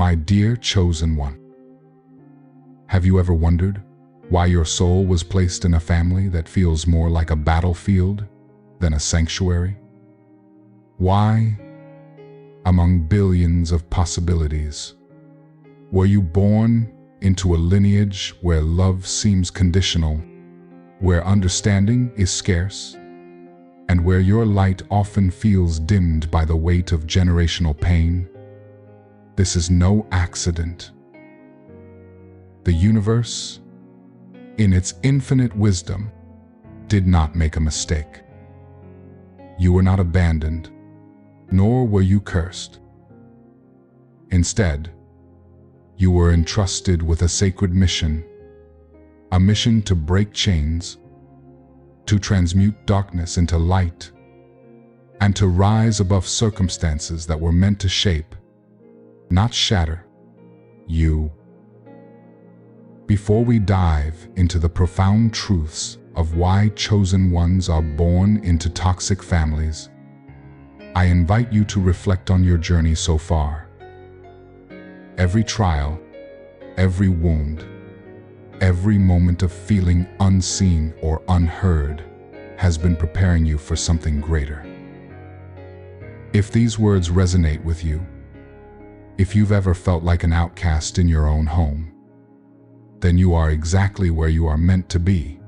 My dear chosen one, have you ever wondered why your soul was placed in a family that feels more like a battlefield than a sanctuary? Why, among billions of possibilities, were you born into a lineage where love seems conditional, where understanding is scarce, and where your light often feels dimmed by the weight of generational pain? This is no accident. The universe, in its infinite wisdom, did not make a mistake. You were not abandoned, nor were you cursed. Instead, you were entrusted with a sacred mission, a mission to break chains, to transmute darkness into light, and to rise above circumstances that were meant to shape, not shatter, you. Before we dive into the profound truths of why chosen ones are born into toxic families, I invite you to reflect on your journey so far. Every trial, every wound, every moment of feeling unseen or unheard has been preparing you for something greater. If these words resonate with you, if you've ever felt like an outcast in your own home, then you are exactly where you are meant to be.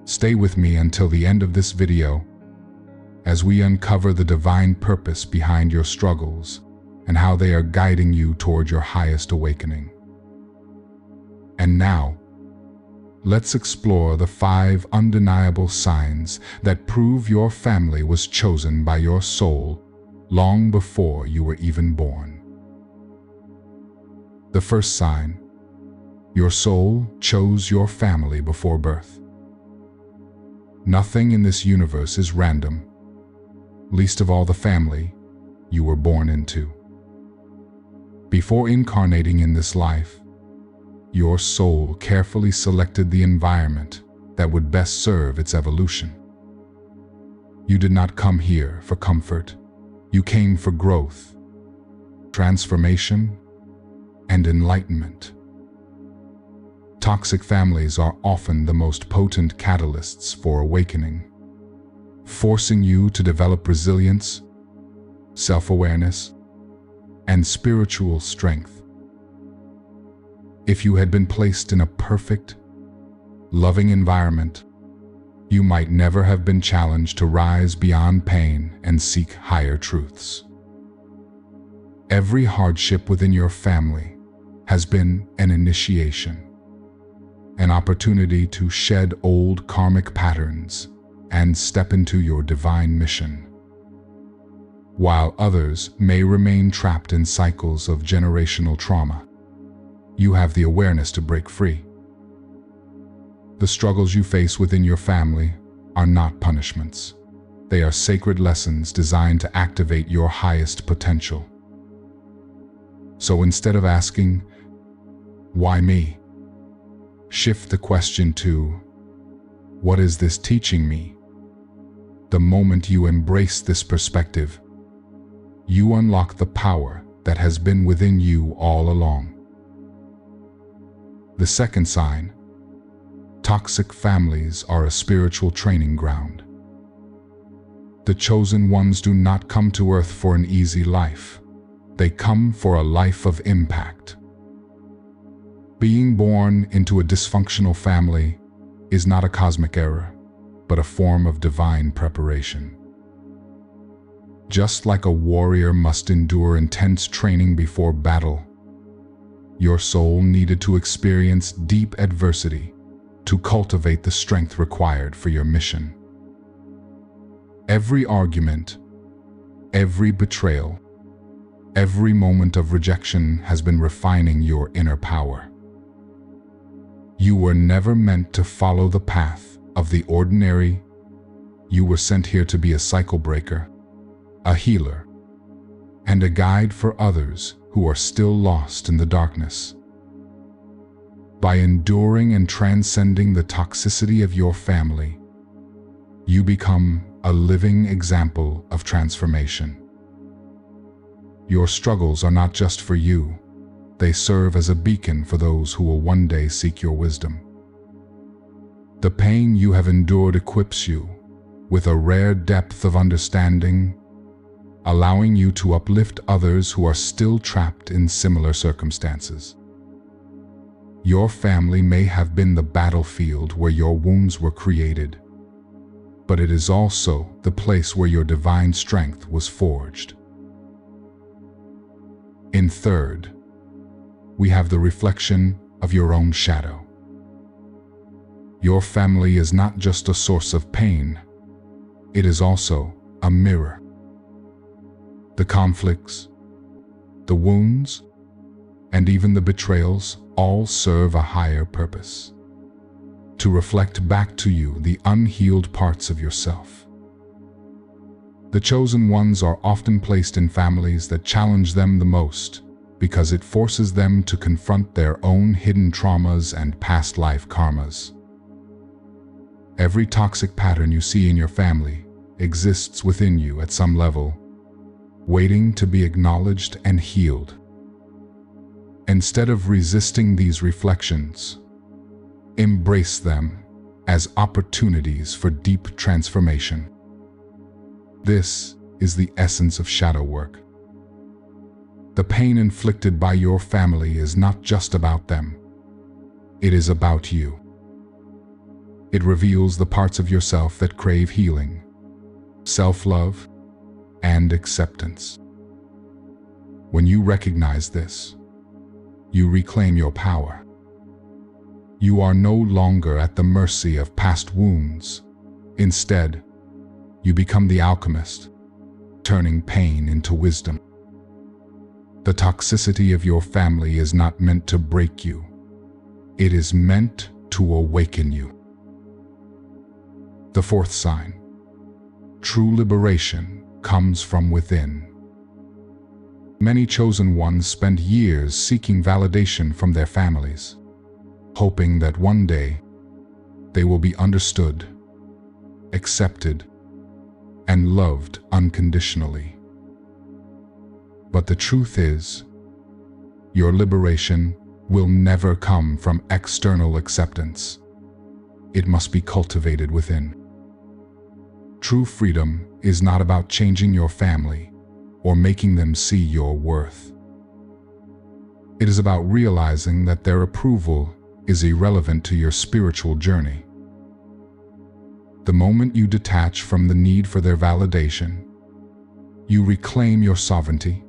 Stay with me until the end of this video as we uncover the divine purpose behind your struggles and how they are guiding you toward your highest awakening. And now, let's explore the 5 undeniable signs that prove your family was chosen by your soul long before you were even born. The first sign: your soul chose your family before birth. Nothing in this universe is random, least of all the family you were born into. Before incarnating in this life, your soul carefully selected the environment that would best serve its evolution. You did not come here for comfort. You came for growth, transformation, and enlightenment. Toxic families are often the most potent catalysts for awakening, forcing you to develop resilience, self-awareness, and spiritual strength. If you had been placed in a perfect, loving environment, you might never have been challenged to rise beyond pain and seek higher truths. Every hardship within your family has been an initiation, an opportunity to shed old karmic patterns and step into your divine mission. While others may remain trapped in cycles of generational trauma, you have the awareness to break free. The struggles you face within your family are not punishments. They are sacred lessons designed to activate your highest potential. So instead of asking, "Why me?" shift the question to, "What is this teaching me?" The moment you embrace this perspective, you unlock the power that has been within you all along. The second sign: toxic families are a spiritual training ground. The chosen ones do not come to earth for an easy life. They come for a life of impact. Being born into a dysfunctional family is not a cosmic error, but a form of divine preparation. Just like a warrior must endure intense training before battle, your soul needed to experience deep adversity to cultivate the strength required for your mission. Every argument, every betrayal, every moment of rejection has been refining your inner power. You were never meant to follow the path of the ordinary. You were sent here to be a cycle breaker, a healer, and a guide for others who are still lost in the darkness. By enduring and transcending the toxicity of your family, you become a living example of transformation. Your struggles are not just for you. They serve as a beacon for those who will one day seek your wisdom. The pain you have endured equips you with a rare depth of understanding, allowing you to uplift others who are still trapped in similar circumstances. Your family may have been the battlefield where your wounds were created, but it is also the place where your divine strength was forged. In third, we have the reflection of your own shadow. Your family is not just a source of pain, it is also a mirror. The conflicts, the wounds, and even the betrayals all serve a higher purpose: to reflect back to you the unhealed parts of yourself. The chosen ones are often placed in families that challenge them the most because it forces them to confront their own hidden traumas and past life karmas. Every toxic pattern you see in your family exists within you at some level, waiting to be acknowledged and healed. Instead of resisting these reflections, embrace them as opportunities for deep transformation. This is the essence of shadow work. The pain inflicted by your family is not just about them. It is about you. It reveals the parts of yourself that crave healing, self-love, and acceptance. When you recognize this, you reclaim your power. You are no longer at the mercy of past wounds. Instead, you become the alchemist, turning pain into wisdom. The toxicity of your family is not meant to break you. It is meant to awaken you. The fourth sign: true liberation comes from within. Many chosen ones spend years seeking validation from their families, hoping that one day they will be understood, accepted, and loved unconditionally. But the truth is, your liberation will never come from external acceptance. It must be cultivated within. True freedom is not about changing your family or making them see your worth. It is about realizing that their approval is irrelevant to your spiritual journey. The moment you detach from the need for their validation, you reclaim your sovereignty.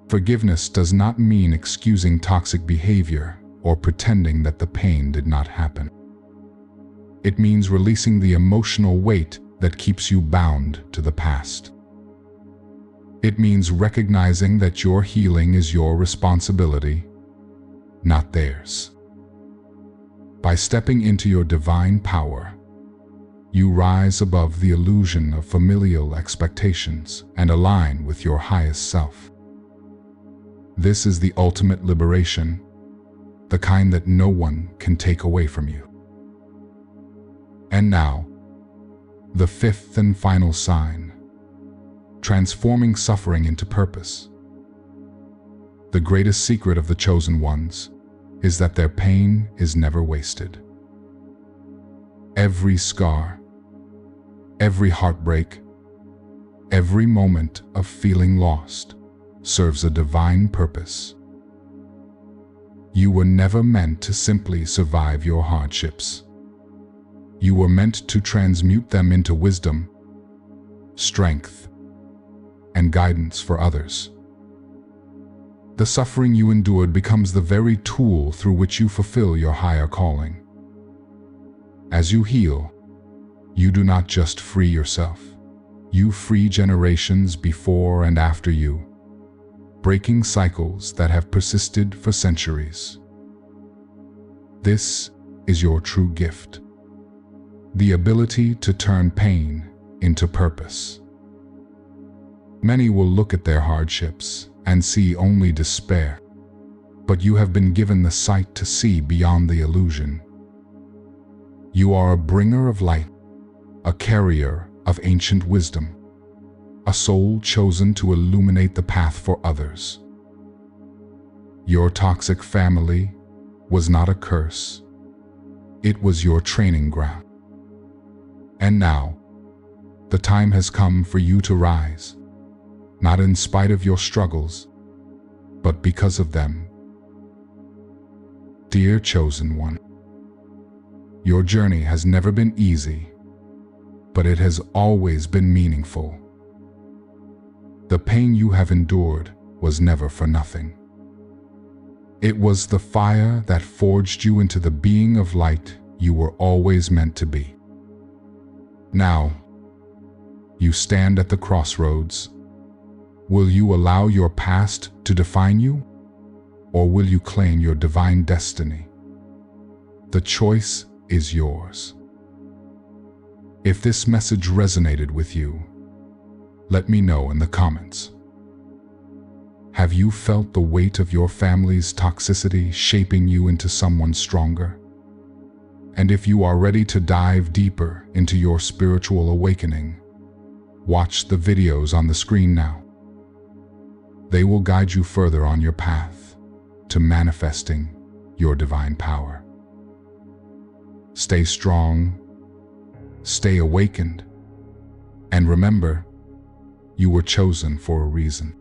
Forgiveness does not mean excusing toxic behavior or pretending that the pain did not happen. It means releasing the emotional weight that keeps you bound to the past. It means recognizing that your healing is your responsibility, not theirs. By stepping into your divine power, you rise above the illusion of familial expectations and align with your highest self. This is the ultimate liberation, the kind that no one can take away from you. And now, the fifth and final sign: transforming suffering into purpose. The greatest secret of the chosen ones is that their pain is never wasted. Every scar, every heartbreak, every moment of feeling lost serves a divine purpose. You were never meant to simply survive your hardships. You were meant to transmute them into wisdom, strength, and guidance for others. The suffering you endured becomes the very tool through which you fulfill your higher calling. As you heal, you do not just free yourself, you free generations before and after you, breaking cycles that have persisted for centuries. This is your true gift: the ability to turn pain into purpose. Many will look at their hardships and see only despair, but you have been given the sight to see beyond the illusion. You are a bringer of light, a carrier of ancient wisdom. a soul chosen to illuminate the path for others. Your toxic family was not a curse. It was your training ground. And now, the time has come for you to rise, not in spite of your struggles, but because of them. Dear chosen one, your journey has never been easy, but it has always been meaningful. The pain you have endured was never for nothing. It was the fire that forged you into the being of light you were always meant to be. Now, you stand at the crossroads. Will you allow your past to define you, or will you claim your divine destiny? The choice is yours. If this message resonated with you, let me know in the comments. Have you felt the weight of your family's toxicity shaping you into someone stronger? And if you are ready to dive deeper into your spiritual awakening, watch the videos on the screen now. They will guide you further on your path to manifesting your divine power. Stay strong, stay awakened, and remember, you were chosen for a reason.